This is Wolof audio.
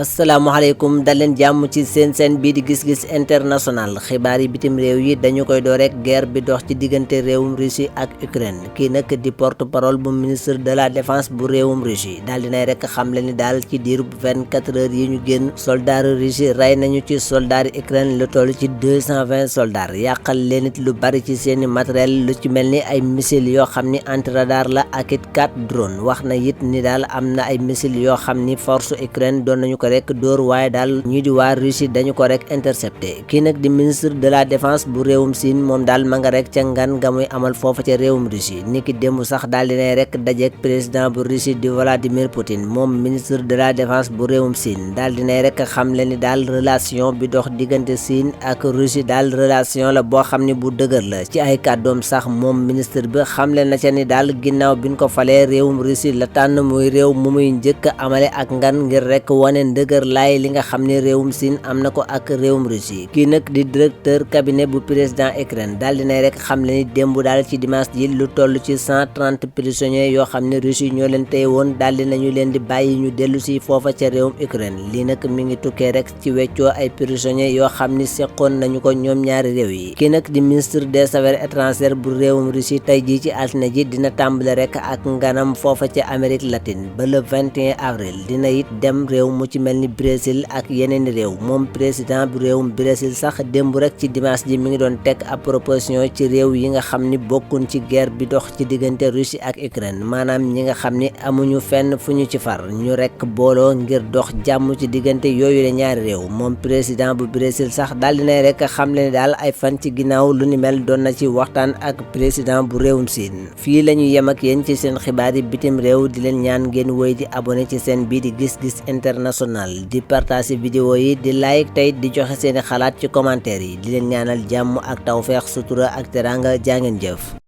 asalaamaaleykum dal leen jàmm ci seen bii di gis-gis international xibaar yi bitim réew yi dañu koy door rek guerre bi dox ci diggante réewum Russie ak Ukraine kii nag di porte parole bu ministre de la défense bu réewum Russie daal dinay rek xamle ni daal ci diirub 24 heures yi ñu génn soldaaru Russie rey nañu ci soldaari Ukraine lu toll ci 220 soldats yàqal leen it lu bari ci seeni matériel lu ci mel ni ay missiles yoo xam ni antiradar la ak it 4 drone wax na it ni daal am na ay missiles yoo xam ni force Ukraine doon nañu ko rek dóor waaye daal ñii di waa Russie dañu ko rek intercepté kii nag di ministre de la défense bu réewum Siin moom daal ma nga rek ca ngan nga muy amal foofa ca réewum Russie niki démb sax daal dinay rek dajeek président bu Russie di Vladimir Poutine moom ministre de la défense bu réewum Siin daal dinay rek xamle ni daal relation bi dox diggante Siin ak Russie daal relation la boo xam ni bu dëgër la ci ay kàddoom sax moom ministre bi xamle na ca ni daal ginnaaw biñ ko falee réewum Russie la tànn muy réew mu muy njëkk amale ak ngan ngir rek wane dëgër laay li nga xam ne réewum Siin am na ko ak réewum Russie kii nag di directeur cabinet bu président Ukraine daal dinay rek xam le ni démb daal ci dimanche ji lu toll ci 130 prisonniers yoo xam ne Russie ñoo leen tey woon daal dinañu leen di bàyyi ñu dellu si foofa ca réewum Ukraine lii nag mi ngi tukkee rek ci weccoo ay prisonniers yoo xam ni seqoon nañu ko ñoom ñaari réew yi kii nag di ministre des affaires étrangères bu réewum Russie tey jii ci altine ji dina tàmbale rek ak nganam foofa ca Amérique latine ba le 21 avril dina it dem réew mu ci mel ni Brésil ak yeneen réew moom président bu réewum Brésil sax démb rek ci dimanche ji mi ngi doon teg ab proposition ci réew yi nga xam ni bokkuñ ci guerre bi dox ci diggante Russie ak Ukraine maanaam ñi nga xam ni amuñu fenn fu ñu ci far ñu rek booloo ngir dox jàmm ci diggante yooyu la ñaari réew moom président bu Brésil sax daal dinay rek xam le ni daal ay fan ci ginnaaw lu ni mel doon na ci waxtaan ak président bu réewum Siin fii la ñu yem ak yéen ci seen xibaar yi bitim réew di leen ñaan ngeen woy di abonné ci seen bii di gis-gis international di partager vidéo yi di like tey di joxe seeni xalaat ci commentaire yi di leen ñaanal jàmm ak tawfeex sutura ak teranga jaa ngeen jëf